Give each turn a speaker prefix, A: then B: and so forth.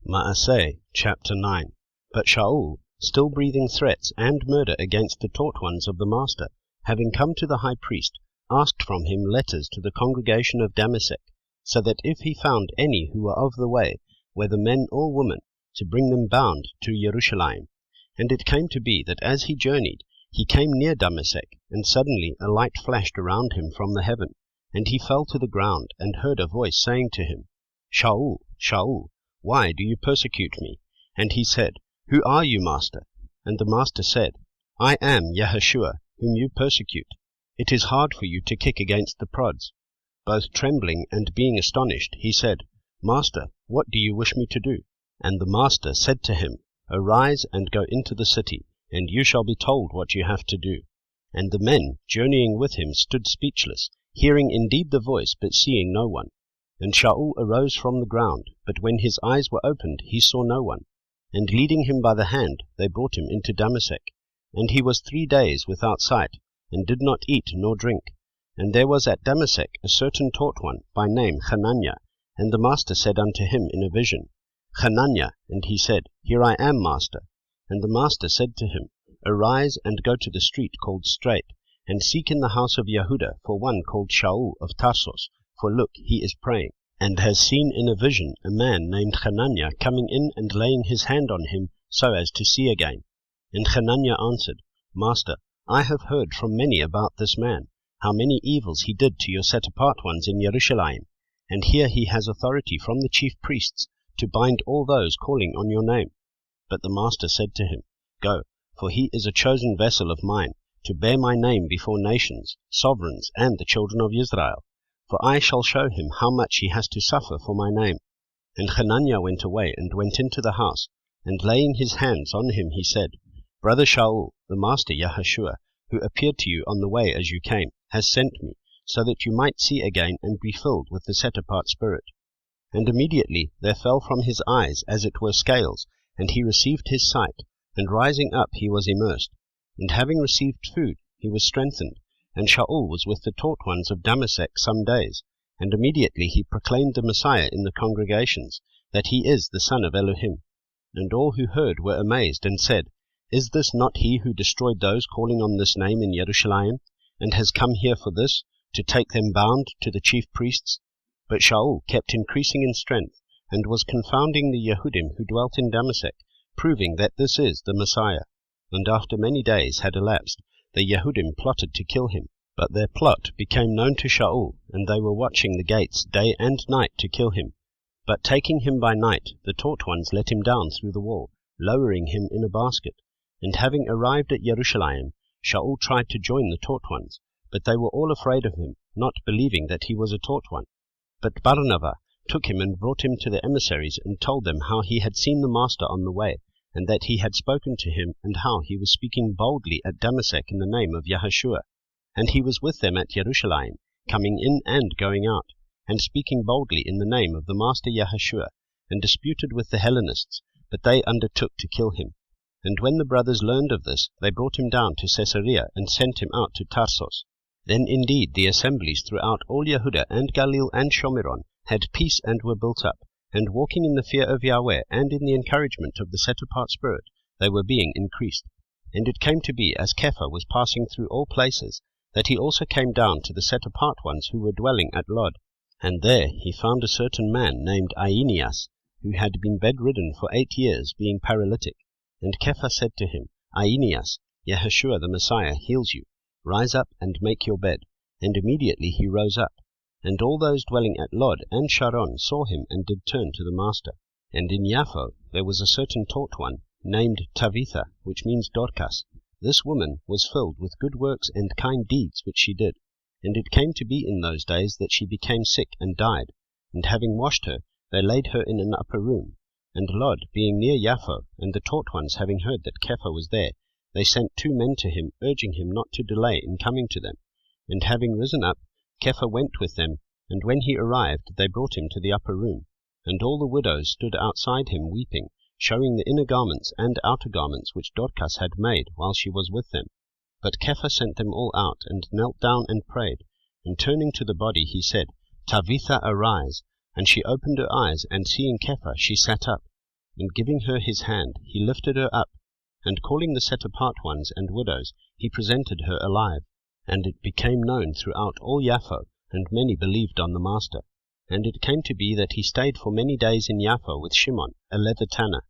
A: Asei, chapter 9. But Shaul, still breathing threats and murder against the taught ones of the Master, having come to the high priest, asked from him letters to the congregation of Damascus, so that if he found any who were of the way, whether men or women, to bring them bound to Jerusalem. And it came to be that as he journeyed, he came near Damascus, and suddenly a light flashed around him from the heaven, and he fell to the ground, and heard a voice saying to him, Shaul, Shaul, why do you persecute me? And he said, Who are you, Master? And the Master said, I am Yahushua, whom you persecute. It is hard for you to kick against the prods. Both trembling and being astonished, he said, Master, what do you wish me to do? And the Master said to him, Arise and go into the city, and you shall be told what you have to do. And the men journeying with him stood speechless, hearing indeed the voice, but seeing no one. And Shaul arose from the ground, but when his eyes were opened, he saw no one. And leading him by the hand, they brought him into Damascus. And he was 3 days without sight, and did not eat nor drink. And there was at Damascus a certain taught one, by name Hananiah. And the Master said unto him in a vision, Hananiah. And he said, Here I am, Master. And the Master said to him, Arise and go to the street called Straight, and seek in the house of Yehuda for one called Shaul of Tarsus, for look, he is praying, and has seen in a vision a man named Hananiah coming in and laying his hand on him, so as to see again. And Hananiah answered, Master, I have heard from many about this man, how many evils he did to your set-apart ones in Jerusalem, and here he has authority from the chief priests to bind all those calling on your name. But the Master said to him, Go, for he is a chosen vessel of mine, to bear my name before nations, sovereigns, and the children of Israel. For I shall show him how much he has to suffer for my name. And Hananiah went away, and went into the house, and laying his hands on him, he said, Brother Shaul, the Master Yahushua, who appeared to you on the way as you came, has sent me, so that you might see again and be filled with the set-apart spirit. And immediately there fell from his eyes as it were scales, and he received his sight, and rising up he was immersed. And having received food, he was strengthened. And Shaul was with the taught ones of Damascus some days, and immediately he proclaimed the Messiah in the congregations, that he is the Son of Elohim. And all who heard were amazed, and said, Is this not he who destroyed those calling on this name in Jerusalem, and has come here for this, to take them bound to the chief priests? But Shaul kept increasing in strength, and was confounding the Yehudim who dwelt in Damascus, proving that this is the Messiah. And after many days had elapsed, the Yehudim plotted to kill him, but their plot became known to Shaul, and they were watching the gates day and night to kill him. But taking him by night, the taught ones let him down through the wall, lowering him in a basket. And having arrived at Jerusalem, Shaul tried to join the taught ones, but they were all afraid of him, not believing that he was a taught one. But Barnabas took him and brought him to the emissaries, and told them how he had seen the Master on the way, and that he had spoken to him, and how he was speaking boldly at Damascus in the name of Yahushua. And he was with them at Jerusalem, coming in and going out, and speaking boldly in the name of the Master Yahushua, and disputed with the Hellenists, but they undertook to kill him. And when the brothers learned of this, they brought him down to Caesarea, and sent him out to Tarsus. Then indeed the assemblies throughout all Yehuda and Galilee and Shomeron had peace and were built up, and walking in the fear of Yahweh and in the encouragement of the set-apart spirit, they were being increased. And it came to be, as Kepha was passing through all places, that he also came down to the set-apart ones who were dwelling at Lod. And there he found a certain man named Aeneas, who had been bedridden for 8 years, being paralytic. And Kepha said to him, Aeneas, Yahushua the Messiah heals you. Rise up and make your bed. And immediately he rose up. And all those dwelling at Lod and Sharon saw him, and did turn to the Master. And in Yaffo there was a certain taught one, named Tabitha, which means Dorcas. This woman was filled with good works and kind deeds which she did. And it came to be in those days that she became sick and died. And having washed her, they laid her in an upper room. And Lod being near Yaffo, and the taught ones having heard that Kepha was there, they sent 2 men to him, urging him not to delay in coming to them. And having risen up, Kepha went with them, and when he arrived, they brought him to the upper room. And all the widows stood outside him weeping, showing the inner garments and outer garments which Dorcas had made while she was with them. But Kepha sent them all out, and knelt down and prayed. And turning to the body, he said, Tabitha, arise. And she opened her eyes, and seeing Kepha, she sat up. and giving her his hand, he lifted her up, and calling the set-apart ones and widows, he presented her alive. And it became known throughout all Yaffo, and many believed on the Master. And it came to be that he stayed for many days in Yaffo with Shimon, a leather tanner,